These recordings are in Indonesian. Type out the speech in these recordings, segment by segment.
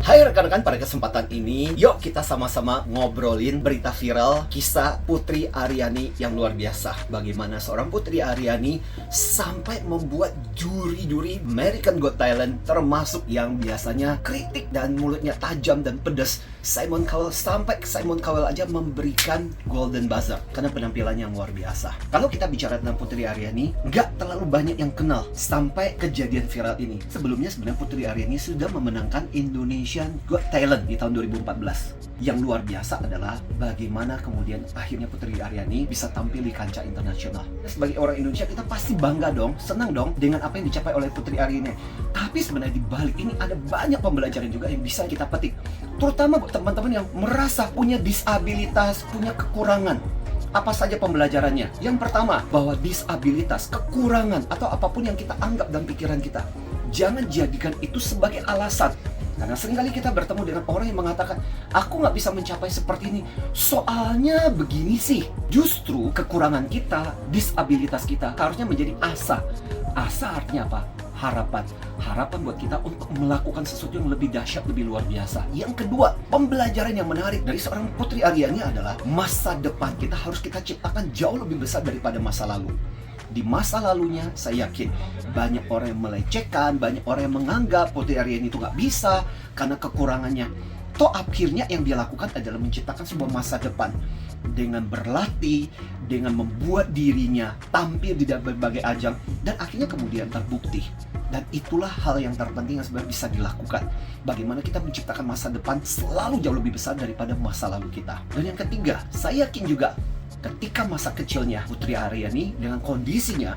Hai rekan-rekan, pada kesempatan ini yuk kita sama-sama ngobrolin berita viral kisah Putri Aryani yang luar biasa. Bagaimana seorang Putri Aryani sampai membuat juri-juri American Got Talent, termasuk yang biasanya kritik dan mulutnya tajam dan pedas, Simon Cowell, sampai Simon Cowell aja memberikan Golden Buzzer karena penampilannya yang luar biasa. Kalau kita bicara tentang Putri Aryani, nggak terlalu banyak yang kenal sampai kejadian viral ini. Sebelumnya sebenarnya Putri Aryani sudah memenangkan Indonesian Got Talent di tahun 2014. Yang luar biasa adalah bagaimana kemudian akhirnya Putri Aryani bisa tampil di kancah internasional. Sebagai orang Indonesia kita pasti bangga dong, senang dong dengan apa yang dicapai oleh Putri Aryani. Tapi sebenarnya di balik ini ada banyak pembelajaran juga yang bisa kita petik. Terutama buat teman-teman yang merasa punya disabilitas, punya kekurangan. Apa saja pembelajarannya? Yang pertama, bahwa disabilitas, kekurangan, atau apapun yang kita anggap dalam pikiran kita, jangan jadikan itu sebagai alasan. Karena seringkali kita bertemu dengan orang yang mengatakan, aku nggak bisa mencapai seperti ini, soalnya begini sih. Justru kekurangan kita, disabilitas kita harusnya menjadi asa. Asa artinya apa? Harapan. Harapan buat kita untuk melakukan sesuatu yang lebih dahsyat, lebih luar biasa. Yang kedua, pembelajaran yang menarik dari seorang Putri Aryani adalah masa depan kita harus kita ciptakan jauh lebih besar daripada masa lalu. Di masa lalunya, saya yakin banyak orang yang melecehkan, banyak orang yang menganggap Putri Aryani itu nggak bisa karena kekurangannya. Toh akhirnya yang dia lakukan adalah menciptakan sebuah masa depan dengan berlatih, dengan membuat dirinya tampil di berbagai ajang, dan akhirnya kemudian terbukti. Dan itulah hal yang terpenting yang sebenarnya bisa dilakukan. Bagaimana kita menciptakan masa depan selalu jauh lebih besar daripada masa lalu kita. Dan yang ketiga, saya yakin juga ketika masa kecilnya Putri Aryani dengan kondisinya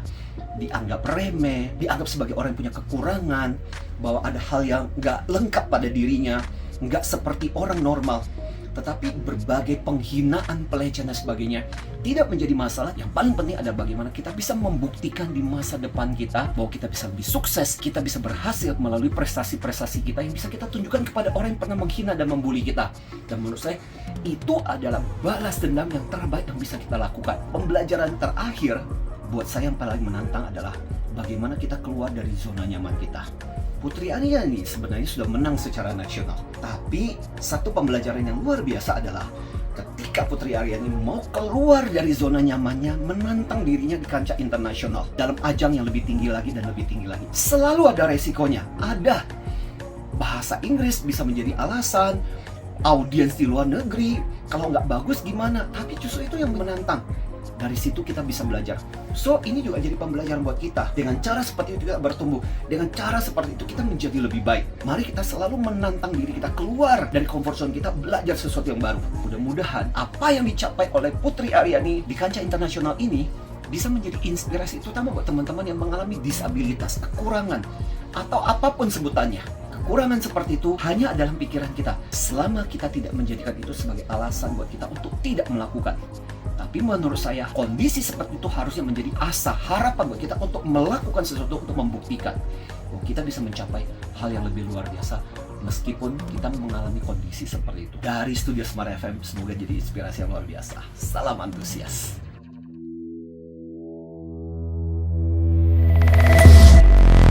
dianggap remeh, dianggap sebagai orang yang punya kekurangan, bahwa ada hal yang nggak lengkap pada dirinya, nggak seperti orang normal, tetapi berbagai penghinaan, pelecehan dan sebagainya tidak menjadi masalah. Yang paling penting adalah bagaimana kita bisa membuktikan di masa depan kita bahwa kita bisa lebih sukses, kita bisa berhasil melalui prestasi-prestasi kita yang bisa kita tunjukkan kepada orang yang pernah menghina dan membuli kita. Dan menurut saya itu adalah balas dendam yang terbaik yang bisa kita lakukan. Pembelajaran terakhir buat saya yang paling menantang adalah bagaimana kita keluar dari zona nyaman kita. Putri Aryani sebenarnya sudah menang secara nasional. Tapi satu pembelajaran yang luar biasa adalah ketika Putri Aryani mau keluar dari zona nyamannya, menantang dirinya di kancah internasional dalam ajang yang lebih tinggi lagi dan lebih tinggi lagi. Selalu ada resikonya. Ada bahasa Inggris bisa menjadi alasan, audiens di luar negeri, kalau nggak bagus gimana. Tapi justru itu yang menantang. Dari situ kita bisa belajar. So, ini juga jadi pembelajaran buat kita. Dengan cara seperti itu kita bertumbuh. Dengan cara seperti itu kita menjadi lebih baik. Mari kita selalu menantang diri kita keluar dari comfort zone kita, belajar sesuatu yang baru. Mudah-mudahan apa yang dicapai oleh Putri Aryani di kancah internasional ini bisa menjadi inspirasi, terutama buat teman-teman yang mengalami disabilitas, kekurangan, atau apapun sebutannya. Kekurangan seperti itu hanya dalam pikiran kita, selama kita tidak menjadikan itu sebagai alasan buat kita untuk tidak melakukan. Tapi menurut saya kondisi seperti itu harusnya menjadi asa, harapan buat kita untuk melakukan sesuatu, untuk membuktikan bahwa kita bisa mencapai hal yang lebih luar biasa meskipun kita mengalami kondisi seperti itu. Dari Studio Smart FM, semoga jadi inspirasi yang luar biasa. Salam antusias.